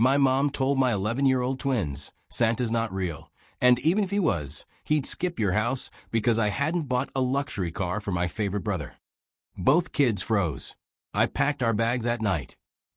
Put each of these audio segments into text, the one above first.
My mom told my 11-year-old twins, Santa's not real, and even if he was, he'd skip your house because I hadn't bought a luxury car for my favorite brother. Both kids froze. I packed our bags that night.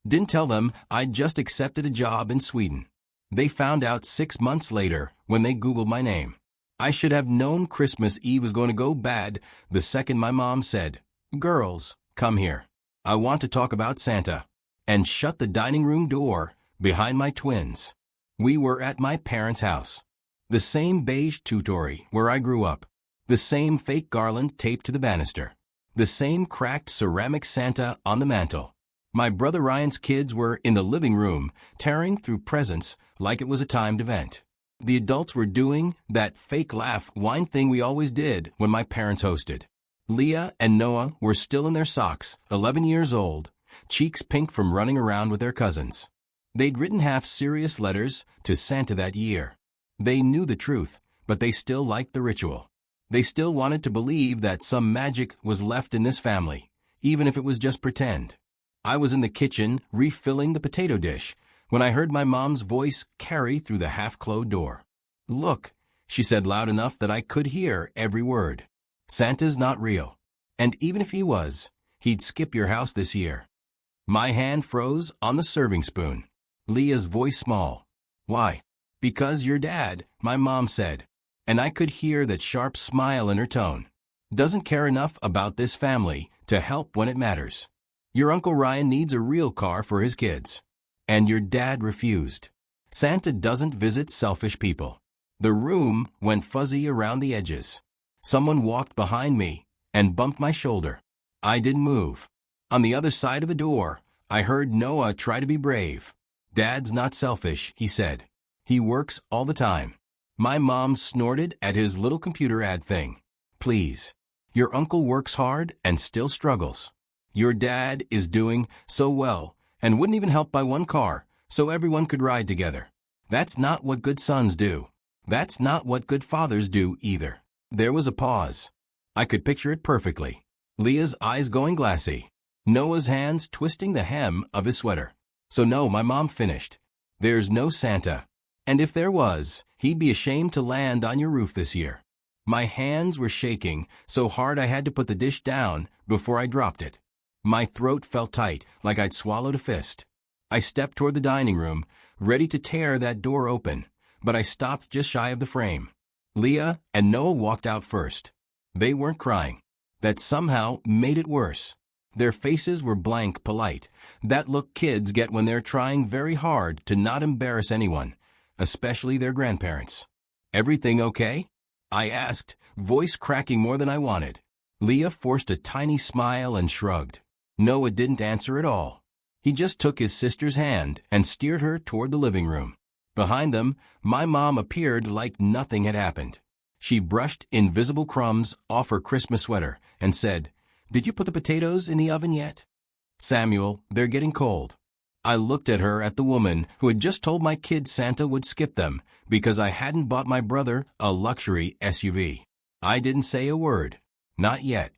Didn't tell them I'd just accepted a job in Sweden. They found out 6 months later when they Googled my name. I should have known Christmas Eve was going to go bad the second my mom said, "Girls, come here. I want to talk about Santa," and shut the dining room door behind my twins. We were at my parents' house. The same beige two-story where I grew up. The same fake garland taped to the banister. The same cracked ceramic Santa on the mantel. My brother Ryan's kids were in the living room, tearing through presents like it was a timed event. The adults were doing that fake laugh whine thing we always did when my parents hosted. Leah and Noah were still in their socks, 11 years old, cheeks pink from running around with their cousins. They'd written half-serious letters to Santa that year. They knew the truth, but they still liked the ritual. They still wanted to believe that some magic was left in this family, even if it was just pretend. I was in the kitchen refilling the potato dish when I heard my mom's voice carry through the half-closed door. "Look," she said loud enough that I could hear every word. "Santa's not real. And even if he was, he'd skip your house this year." My hand froze on the serving spoon. Leah's voice small. "Why?" "Because your dad," my mom said, and I could hear that sharp smile in her tone, "doesn't care enough about this family to help when it matters. Your Uncle Ryan needs a real car for his kids. And your dad refused. Santa doesn't visit selfish people." The room went fuzzy around the edges. Someone walked behind me and bumped my shoulder. I didn't move. On the other side of the door, I heard Noah try to be brave. "Dad's not selfish," he said. "He works all the time." My mom snorted at his little computer ad thing. "Please. Your uncle works hard and still struggles. Your dad is doing so well and wouldn't even help buy one car so everyone could ride together. That's not what good sons do. That's not what good fathers do either." There was a pause. I could picture it perfectly. Leah's eyes going glassy. Noah's hands twisting the hem of his sweater. "So no," my mom finished. "There's no Santa. And if there was, he'd be ashamed to land on your roof this year." My hands were shaking so hard I had to put the dish down before I dropped it. My throat felt tight, like I'd swallowed a fist. I stepped toward the dining room, ready to tear that door open, but I stopped just shy of the frame. Leah and Noah walked out first. They weren't crying. That somehow made it worse. Their faces were blank, polite. That look kids get when they're trying very hard to not embarrass anyone, especially their grandparents. "Everything okay?" I asked, voice cracking more than I wanted. Leah forced a tiny smile and shrugged. Noah didn't answer at all. He just took his sister's hand and steered her toward the living room. Behind them, my mom appeared like nothing had happened. She brushed invisible crumbs off her Christmas sweater and said, "Did you put the potatoes in the oven yet?" "Samuel, they're getting cold." I looked at her, at the woman who had just told my kids Santa would skip them because I hadn't bought my brother a luxury SUV. I didn't say a word. Not yet.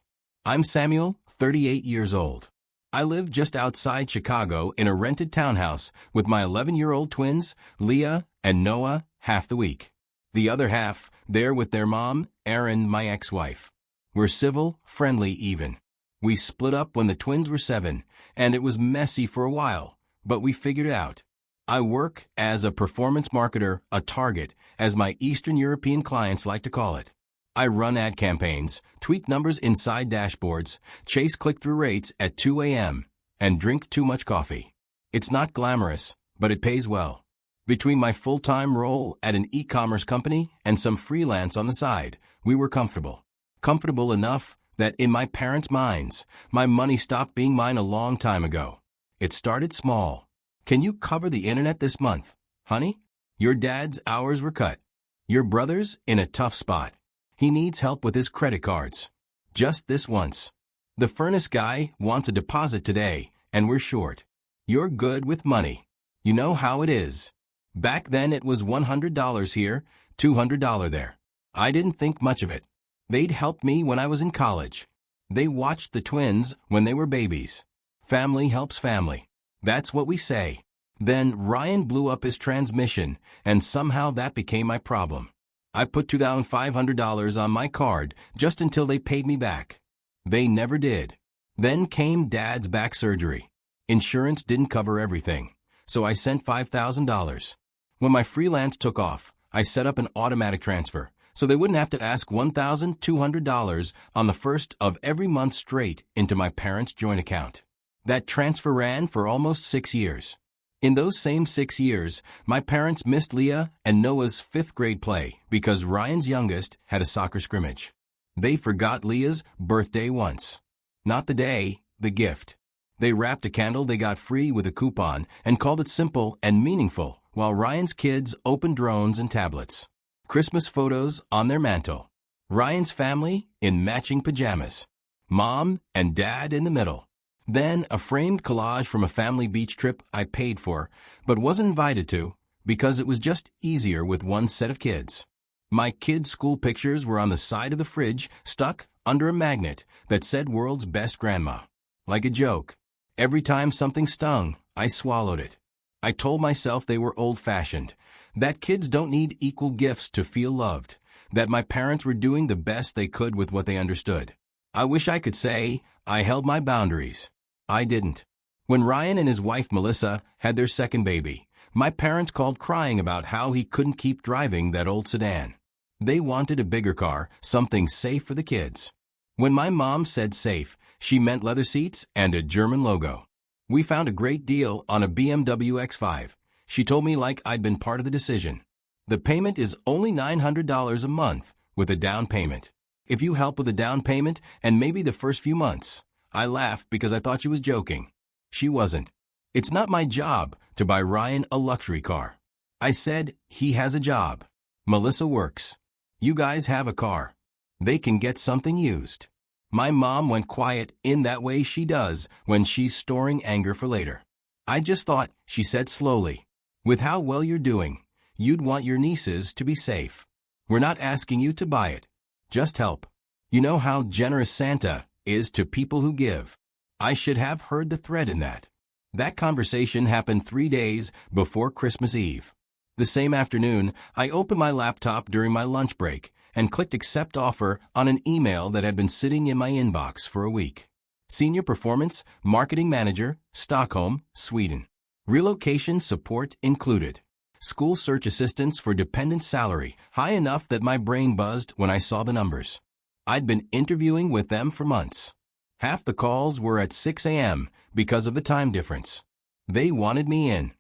I'm Samuel, 38 years old. I live just outside Chicago in a rented townhouse with my 11-year-old twins, Leah and Noah, half the week. The other half, there with their mom, Erin, my ex-wife. We're civil, friendly even. We split up when the twins were 7, and it was messy for a while, but we figured it out. I work as a performance marketer, a target, as my Eastern European clients like to call it. I run ad campaigns, tweak numbers inside dashboards, chase click-through rates at 2 a.m., and drink too much coffee. It's not glamorous, but it pays well. Between my full-time role at an e-commerce company and some freelance on the side, we were comfortable. Comfortable enough that in my parents' minds, my money stopped being mine a long time ago. It started small. "Can you cover the internet this month, honey? Your dad's hours were cut. Your brother's in a tough spot. He needs help with his credit cards. Just this once. The furnace guy wants a deposit today, and we're short. You're good with money. You know how it is." Back then it was $100 here, $200 there. I didn't think much of it. They'd helped me when I was in college. They watched the twins when they were babies. Family helps family. That's what we say. Then Ryan blew up his transmission, and somehow that became my problem. I put $2,500 on my card just until they paid me back. They never did. Then came Dad's back surgery. Insurance didn't cover everything, so I sent $5,000. When my freelance took off, I set up an automatic transfer, so they wouldn't have to ask $1,200 on the first of every month straight into my parents' joint account. That transfer ran for almost 6 years. In those same 6 years, my parents missed Leah and Noah's 5th grade play because Ryan's youngest had a soccer scrimmage. They forgot Leah's birthday once. Not the day, the gift. They wrapped a candle they got free with a coupon and called it simple and meaningful, while Ryan's kids opened drones and tablets. Christmas photos on their mantle. Ryan's family in matching pajamas. Mom and Dad in the middle. Then a framed collage from a family beach trip I paid for, but wasn't invited to, because it was just easier with one set of kids. My kids' school pictures were on the side of the fridge, stuck under a magnet that said "World's Best Grandma." Like a joke. Every time something stung, I swallowed it. I told myself they were old-fashioned, that kids don't need equal gifts to feel loved, that my parents were doing the best they could with what they understood. I wish I could say I held my boundaries. I didn't. When Ryan and his wife Melissa had their second baby, my parents called crying about how he couldn't keep driving that old sedan. They wanted a bigger car, something safe for the kids. When my mom said safe, she meant leather seats and a German logo. We found a great deal on a BMW X5. She told me like I'd been part of the decision. The payment is only $900 a month with a down payment. If you help with a down payment and maybe the first few months. I laughed because I thought she was joking. She wasn't. It's not my job to buy Ryan a luxury car. I said he has a job. Melissa works. You guys have a car. They can get something used. My mom went quiet in that way she does when she's storing anger for later. I just thought, she said slowly, with how well you're doing, you'd want your nieces to be safe. We're not asking you to buy it. Just help. You know how generous Santa is to people who give. I should have heard the thread in that. That conversation happened 3 days before Christmas Eve. The same afternoon, I opened my laptop during my lunch break and clicked accept offer on an email that had been sitting in my inbox for a week. Senior Performance Marketing Manager, Stockholm, Sweden. Relocation support included. School search assistance for dependent salary, high enough that my brain buzzed when I saw the numbers. I'd been interviewing with them for months. Half the calls were at 6 a.m. because of the time difference. They wanted me in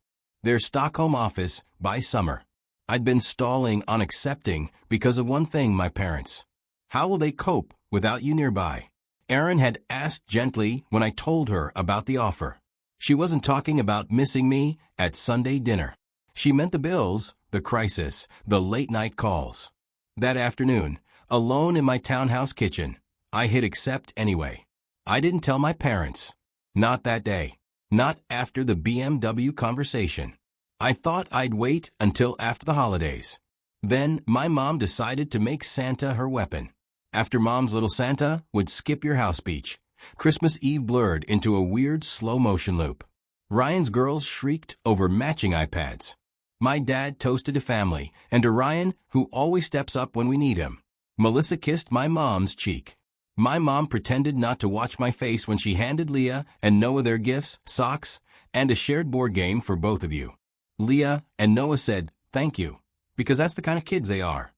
their Stockholm office by summer. I'd been stalling on accepting because of one thing, my parents. How will they cope without you nearby? Erin had asked gently when I told her about the offer. She wasn't talking about missing me at Sunday dinner. She meant the bills, the crisis, the late-night calls. That afternoon, alone in my townhouse kitchen, I hit accept anyway. I didn't tell my parents. Not that day. Not after the BMW conversation. I thought I'd wait until after the holidays. Then my mom decided to make Santa her weapon. After Mom's Little Santa would skip your house speech, Christmas Eve blurred into a weird slow-motion loop. Ryan's girls shrieked over matching iPads. My dad toasted a family, and to Ryan, who always steps up when we need him. Melissa kissed my mom's cheek. My mom pretended not to watch my face when she handed Leah and Noah their gifts, socks, and a shared board game for both of you. Leah and Noah said, "Thank you," because that's the kind of kids they are.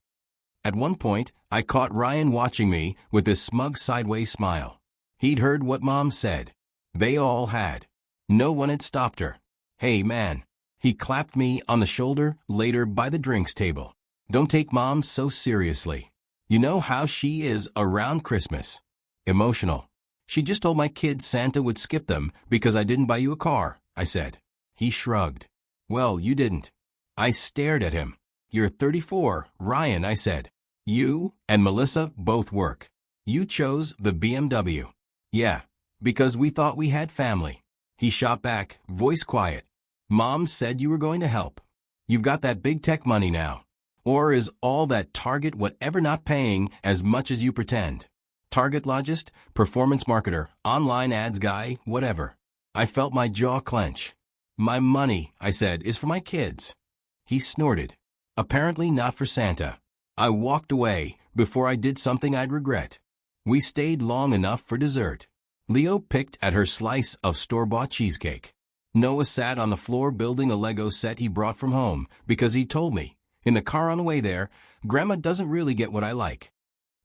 At one point, I caught Ryan watching me with this smug sideways smile. He'd heard what Mom said. They all had. No one had stopped her. "Hey, man." He clapped me on the shoulder later by the drinks table. "Don't take Mom so seriously. You know how she is around Christmas. Emotional. She just told my kids Santa would skip them because I didn't buy you a car," I said. He shrugged. "Well, you didn't." I stared at him. "You're 34, Ryan," I said. "You and Melissa both work. You chose the BMW." "Yeah, because we thought we had family." He shot back, voice quiet. "Mom said you were going to help. You've got that big tech money now. Or is all that Target whatever not paying as much as you pretend? Target logist, performance marketer, online ads guy, whatever." I felt my jaw clench. My money, I said, is for my kids. He snorted. Apparently not for Santa. I walked away before I did something I'd regret. We stayed long enough for dessert. Leo picked at her slice of store-bought cheesecake. Noah sat on the floor building a Lego set he brought from home because he told me, in the car on the way there, Grandma doesn't really get what I like.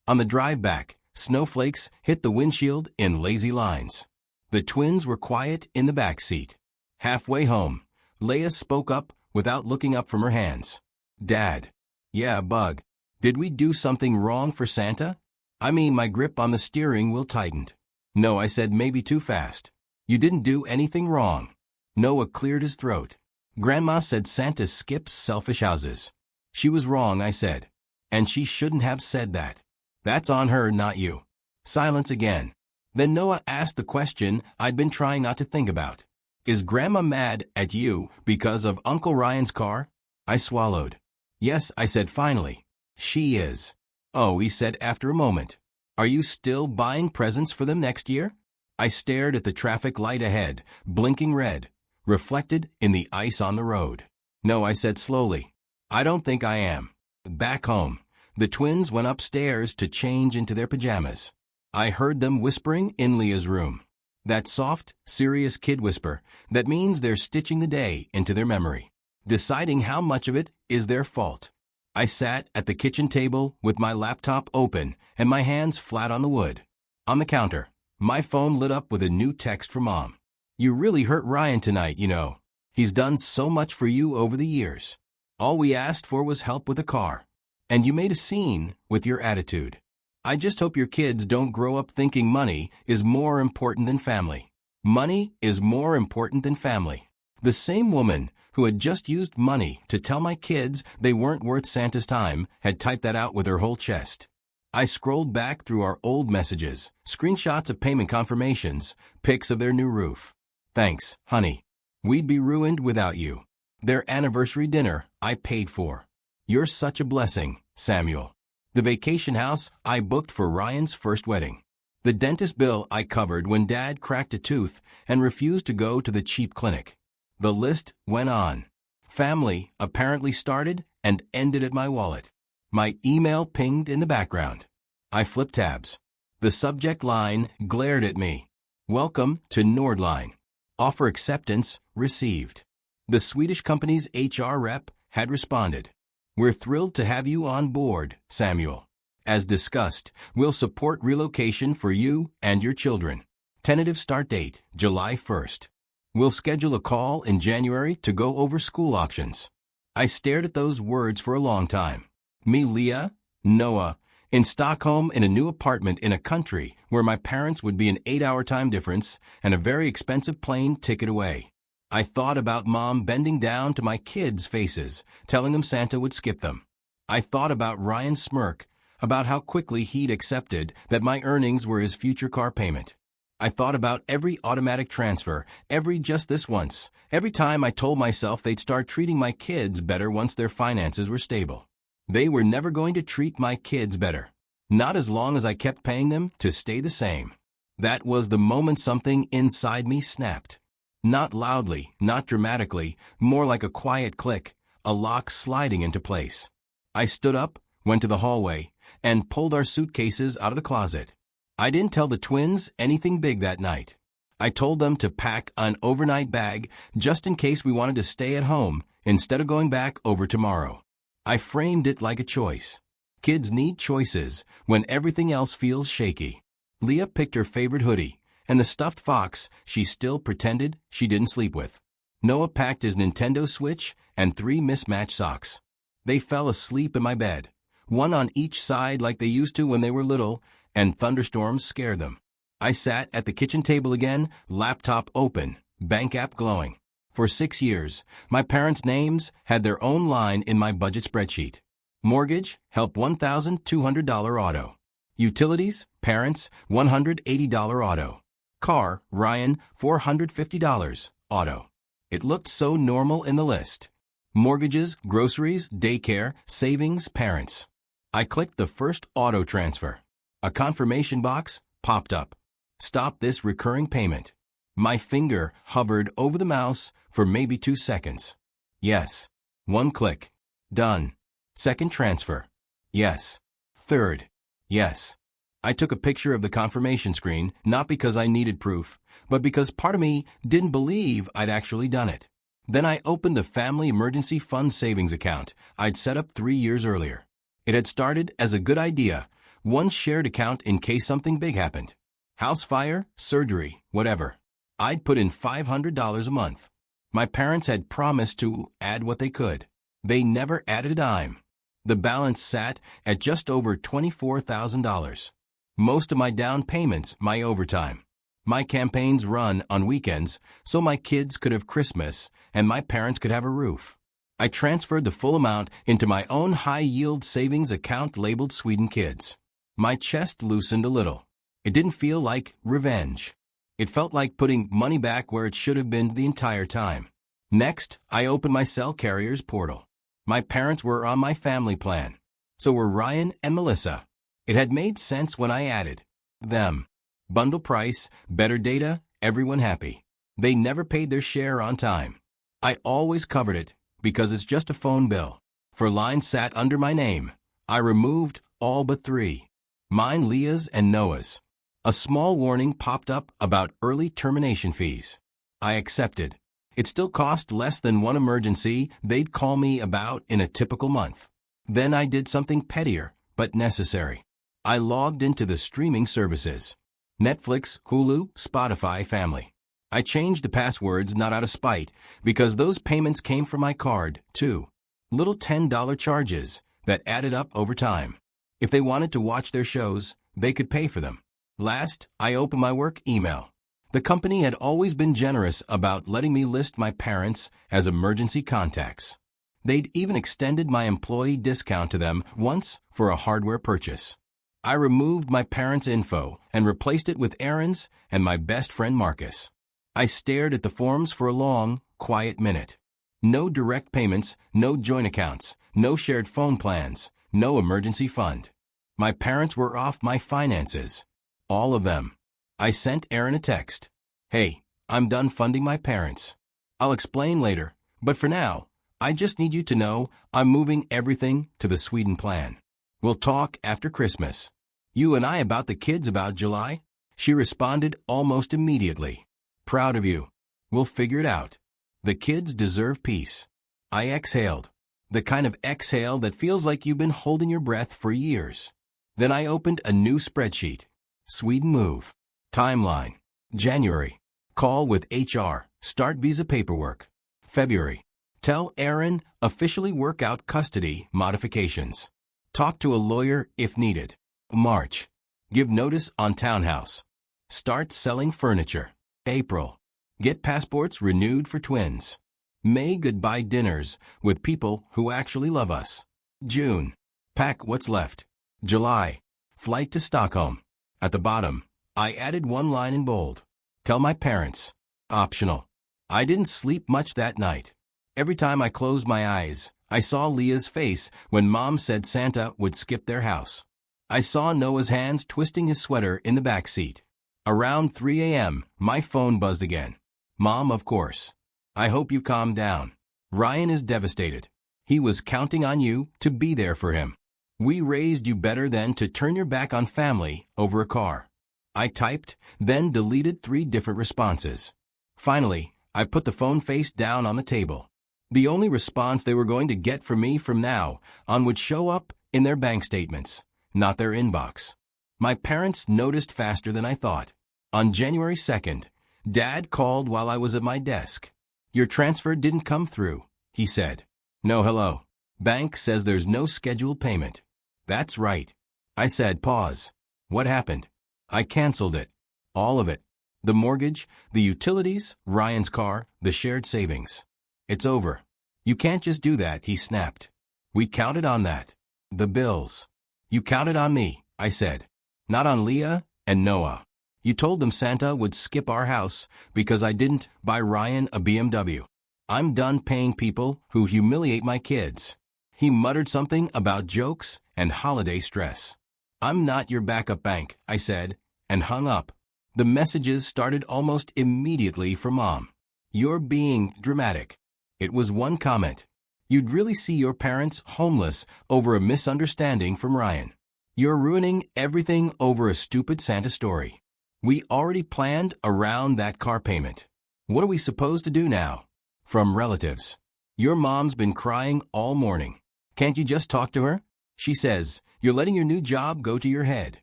On the drive back, snowflakes hit the windshield in lazy lines. The twins were quiet in the back seat. Halfway home, Leia spoke up without looking up from her hands. Dad. Yeah, Bug. Did we do something wrong for Santa? I mean, my grip on the steering wheel tightened. No, I said, maybe too fast. You didn't do anything wrong. Noah cleared his throat. Grandma said Santa skips selfish houses. She was wrong, I said. And she shouldn't have said that. That's on her, not you. Silence again. Then Noah asked the question I'd been trying not to think about. Is Grandma mad at you because of Uncle Ryan's car? I swallowed. Yes, I said finally. She is. Oh, he said after a moment. Are you still buying presents for them next year? I stared at the traffic light ahead, blinking red, reflected in the ice on the road. No, I said slowly. I don't think I am. Back home, the twins went upstairs to change into their pajamas. I heard them whispering in Leah's room. That soft, serious kid whisper that means they're stitching the day into their memory, deciding how much of it is their fault. I sat at the kitchen table with my laptop open and my hands flat on the wood. On the counter, my phone lit up with a new text from Mom. You really hurt Ryan tonight, you know. He's done so much for you over the years. All we asked for was help with a car. And you made a scene with your attitude. I just hope your kids don't grow up thinking money is more important than family. Money is more important than family. The same woman who had just used money to tell my kids they weren't worth Santa's time had typed that out with her whole chest. I scrolled back through our old messages, screenshots of payment confirmations, pics of their new roof. Thanks, honey. We'd be ruined without you. Their anniversary dinner I paid for. You're such a blessing, Samuel. The vacation house I booked for Ryan's first wedding. The dentist bill I covered when Dad cracked a tooth and refused to go to the cheap clinic. The list went on. Family apparently started and ended at my wallet. My email pinged in the background. I flipped tabs. The subject line glared at me. Welcome to Nordline. Offer acceptance received. The Swedish company's HR rep had responded. We're thrilled to have you on board, Samuel. As discussed, we'll support relocation for you and your children. Tentative start date, July 1st. We'll schedule a call in January to go over school options. I stared at those words for a long time. Me, Leah, Noah, in Stockholm in a new apartment in a country where my parents would be an 8-hour time difference and a very expensive plane ticket away. I thought about Mom bending down to my kids' faces, telling them Santa would skip them. I thought about Ryan's smirk, about how quickly he'd accepted that my earnings were his future car payment. I thought about every automatic transfer, every just this once, every time I told myself they'd start treating my kids better once their finances were stable. They were never going to treat my kids better. Not as long as I kept paying them to stay the same. That was the moment something inside me snapped. Not loudly, not dramatically, more like a quiet click, a lock sliding into place. I stood up, went to the hallway, and pulled our suitcases out of the closet. I didn't tell the twins anything big that night. I told them to pack an overnight bag just in case we wanted to stay at home instead of going back over tomorrow. I framed it like a choice. Kids need choices when everything else feels shaky. Leah picked her favorite hoodie and the stuffed fox she still pretended she didn't sleep with. Noah packed his Nintendo Switch and 3 mismatched socks. They fell asleep in my bed, one on each side like they used to when they were little, and thunderstorms scared them. I sat at the kitchen table again, laptop open, bank app glowing. For 6 years, my parents' names had their own line in my budget spreadsheet. Mortgage, help $1,200 auto. Utilities, parents, $180 auto. Car, Ryan, $450 auto. It looked so normal in the list. Mortgages, groceries, daycare, savings, parents. I clicked the first auto transfer. A confirmation box popped up. Stop this recurring payment. My finger hovered over the mouse for maybe 2 seconds. Yes. 1 click. Done. Second transfer. Yes. Third. Yes. I took a picture of the confirmation screen, not because I needed proof, but because part of me didn't believe I'd actually done it. Then I opened the family emergency fund savings account I'd set up 3 years earlier. It had started as a good idea, one shared account in case something big happened. House fire, surgery, whatever. I'd put in $500 a month. My parents had promised to add what they could. They never added a dime. The balance sat at just over $24,000. Most of my down payments, my overtime. My campaigns run on weekends so my kids could have Christmas and my parents could have a roof. I transferred the full amount into my own high-yield savings account labeled Sweden Kids. My chest loosened a little. It didn't feel like revenge. It felt like putting money back where it should have been the entire time. Next, I opened my cell carrier's portal. My parents were on my family plan. So were Ryan and Melissa. It had made sense when I added them. Bundle price, better data, everyone happy. They never paid their share on time. I always covered it because it's just a phone bill. For lines sat under my name. I removed all but 3. Mine, Leah's, and Noah's. A small warning popped up about early termination fees. I accepted. It still cost less than one emergency they'd call me about in a typical month. Then I did something pettier, but necessary. I logged into the streaming services. Netflix, Hulu, Spotify, family. I changed the passwords not out of spite, because those payments came from my card, too. Little $10 charges that added up over time. If they wanted to watch their shows, they could pay for them. Last, I opened my work email. The company had always been generous about letting me list my parents as emergency contacts. They'd even extended my employee discount to them once for a hardware purchase. I removed my parents' info and replaced it with Aaron's and my best friend Marcus. I stared at the forms for a long, quiet minute. No direct payments, no joint accounts, no shared phone plans, no emergency fund. My parents were off my finances. All of them. I sent Aaron a text. Hey, I'm done funding my parents. I'll explain later, but for now, I just need you to know I'm moving everything to the Sweden plan. We'll talk after Christmas. You and I about the kids about July? She responded almost immediately. Proud of you. We'll figure it out. The kids deserve peace. I exhaled. The kind of exhale that feels like you've been holding your breath for years. Then I opened a new spreadsheet. Sweden move. Timeline. January. Call with HR. Start visa paperwork. February. Tell Aaron officially work out custody modifications. Talk to a lawyer if needed. March. Give notice on townhouse. Start selling furniture. April. Get passports renewed for twins. May, goodbye dinners with people who actually love us. June. Pack what's left. July. Flight to Stockholm. At the bottom, I added one line in bold. Tell my parents. Optional. I didn't sleep much that night. Every time I closed my eyes, I saw Leah's face when Mom said Santa would skip their house. I saw Noah's hands twisting his sweater in the back seat. Around 3 a.m., my phone buzzed again. Mom, of course. I hope you calmed down. Ryan is devastated. He was counting on you to be there for him. We raised you better than to turn your back on family over a car. I typed, then deleted 3 different responses. Finally, I put the phone face down on the table. The only response they were going to get from me from now on would show up in their bank statements, not their inbox. My parents noticed faster than I thought. On January 2nd, Dad called while I was at my desk. Your transfer didn't come through, he said. No hello. Bank says there's no scheduled payment. That's right. I said pause. What happened? I canceled it. All of it. The mortgage, the utilities, Ryan's car, the shared savings. It's over. You can't just do that, he snapped. We counted on that. The bills. You counted on me, I said. Not on Leah and Noah. You told them Santa would skip our house because I didn't buy Ryan a BMW. I'm done paying people who humiliate my kids. He muttered something about jokes and holiday stress. I'm not your backup bank, I said, and hung up. The messages started almost immediately from Mom. "You're being dramatic." It was one comment. "You'd really see your parents homeless over a misunderstanding from Ryan. You're ruining everything over a stupid Santa story. We already planned around that car payment. What are we supposed to do now?" From relatives. "Your mom's been crying all morning. Can't you just talk to her? She says you're letting your new job go to your head."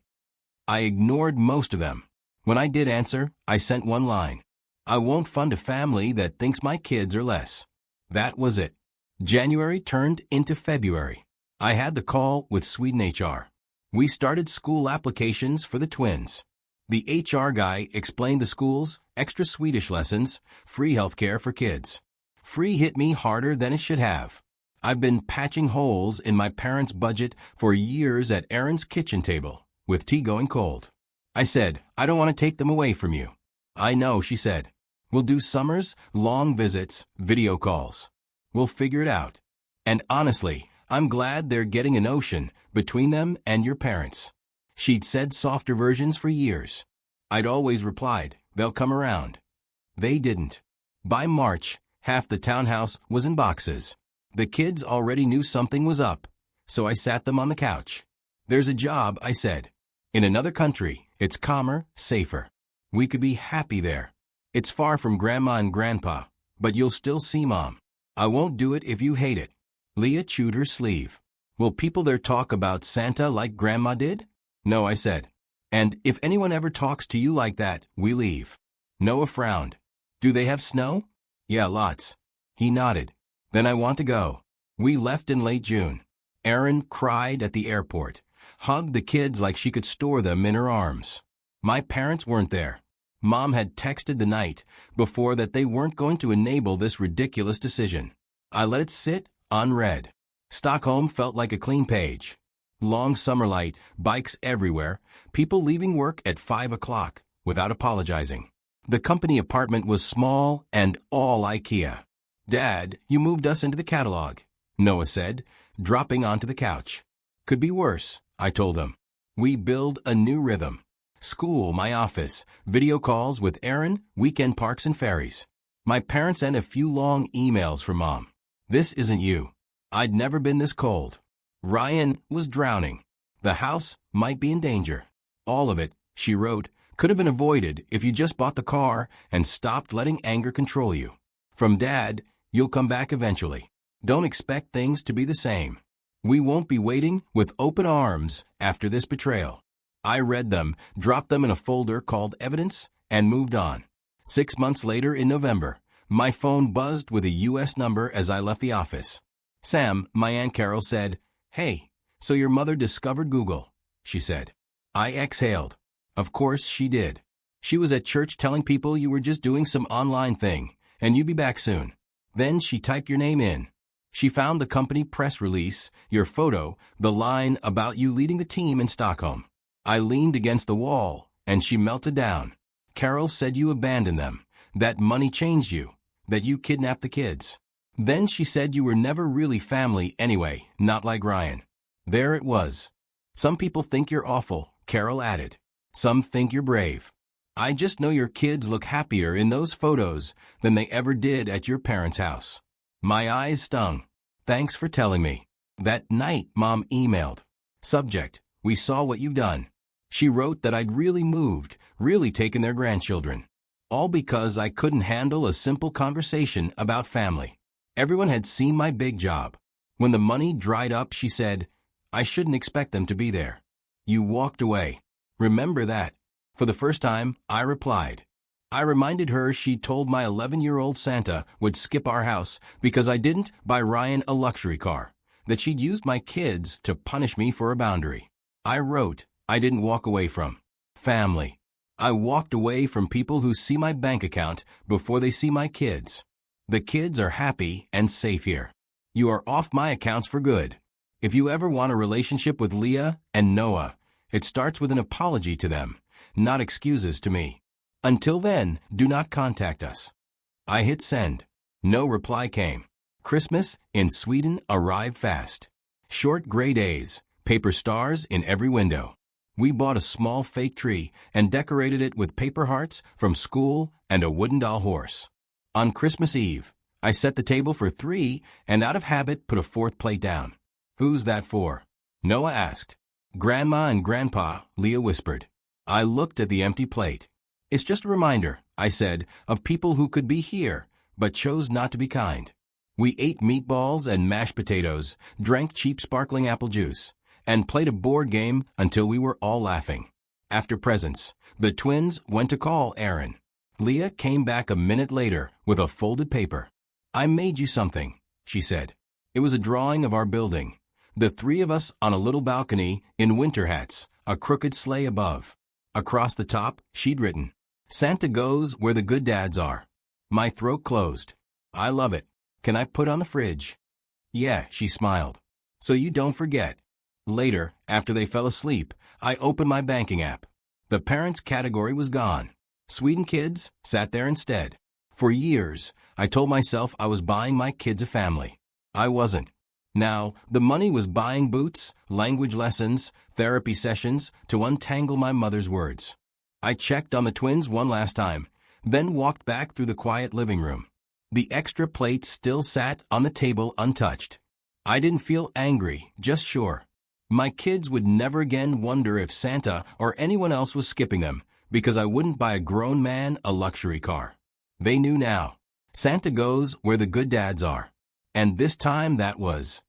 I ignored most of them. When I did answer, I sent one line. "I won't fund a family that thinks my kids are less." That was it. January turned into February. I had the call with Sweden HR. We started school applications for the twins. The HR guy explained the schools, extra Swedish lessons, free healthcare for kids. Free hit me harder than it should have. I've been patching holes in my parents' budget for years at Erin's kitchen table, with tea going cold. I said, "I don't want to take them away from you." "I know," she said. "We'll do summers, long visits, video calls. We'll figure it out. And honestly, I'm glad they're getting an ocean between them and your parents." She'd said softer versions for years. I'd always replied, "They'll come around." They didn't. By March, half the townhouse was in boxes. The kids already knew something was up, so I sat them on the couch. "There's a job," I said. "In another country. It's calmer, safer. We could be happy there. It's far from Grandma and Grandpa, but you'll still see Mom. I won't do it if you hate it." Leah chewed her sleeve. "Will people there talk about Santa like Grandma did?" "No," I said. "And if anyone ever talks to you like that, we leave." Noah frowned. "Do they have snow?" "Yeah, lots." He nodded. "Then I want to go." We left in late June. Erin cried at the airport, hugged the kids like she could store them in her arms. My parents weren't there. Mom had texted the night before that they weren't going to enable this ridiculous decision. I let it sit unread. Stockholm felt like a clean page. Long summer light, bikes everywhere, people leaving work at 5 o'clock without apologizing. The company apartment was small and all IKEA. "Dad, you moved us into the catalog," Noah said, dropping onto the couch. "Could be worse," I told him. We build a new rhythm. School, my office, video calls with Erin, weekend parks and ferries. My parents and a few long emails from Mom. "This isn't you." I'd never been this cold. Ryan was drowning. The house might be in danger. "All of it," she wrote, "could have been avoided if you just bought the car and stopped letting anger control you. From Dad, you'll come back eventually. Don't expect things to be the same. We won't be waiting with open arms after this betrayal." I read them, dropped them in a folder called Evidence, and moved on. 6 months later in November, my phone buzzed with a U.S. number as I left the office. "Sam," my Aunt Carol said. "Hey, so your mother discovered Google," she said. I exhaled. Of course she did. "She was at church telling people you were just doing some online thing, and you'd be back soon. Then she typed your name in. She found the company press release, your photo, the line about you leading the team in Stockholm. I leaned against the wall, and she melted down. Carol said you abandoned them, that money changed you, that you kidnapped the kids. Then she said you were never really family anyway, not like Ryan." There it was. "Some people think you're awful," Carol added. "Some think you're brave. I just know your kids look happier in those photos than they ever did at your parents' house." My eyes stung. "Thanks for telling me." That night, Mom emailed. Subject, "We saw what you've done." She wrote that I'd really moved, really taken their grandchildren. All because I couldn't handle a simple conversation about family. Everyone had seen my big job. When the money dried up, she said, "I shouldn't expect them to be there. You walked away. Remember that." For the first time, I replied. I reminded her she'd told my 11-year-old Santa would skip our house because I didn't buy Ryan a luxury car, that she'd used my kids to punish me for a boundary. I wrote, I didn't walk away from family. I walked away from people who see my bank account before they see my kids. The kids are happy and safe here. You are off my accounts for good. If you ever want a relationship with Leah and Noah, it starts with an apology to them, not excuses to me. Until then, do not contact us. I hit send. No reply came. Christmas in Sweden arrived fast. Short gray days, paper stars in every window. We bought a small fake tree and decorated it with paper hearts from school and a wooden doll horse. On Christmas Eve, I set the table for 3 and out of habit put a 4th plate down. "Who's that for?" Noah asked. "Grandma and Grandpa," Leah whispered. I looked at the empty plate. "It's just a reminder," I said, "of people who could be here, but chose not to be kind." We ate meatballs and mashed potatoes, drank cheap sparkling apple juice, and played a board game until we were all laughing. After presents, the twins went to call Aaron. Leah came back a minute later with a folded paper. "I made you something," she said. It was a drawing of our building. The 3 of us on a little balcony in winter hats, a crooked sleigh above. Across the top, she'd written, "Santa goes where the good dads are." My throat closed. "I love it. Can I put on the fridge?" "Yeah," she smiled. "So you don't forget." Later, after they fell asleep, I opened my banking app. The parents category was gone. Sweden kids sat there instead. For years, I told myself I was buying my kids a family. I wasn't. Now, the money was buying boots, language lessons, therapy sessions to untangle my mother's words. I checked on the twins one last time, then walked back through the quiet living room. The extra plate still sat on the table untouched. I didn't feel angry, just sure. My kids would never again wonder if Santa or anyone else was skipping them, because I wouldn't buy a grown man a luxury car. They knew now. Santa goes where the good dads are. And this time that was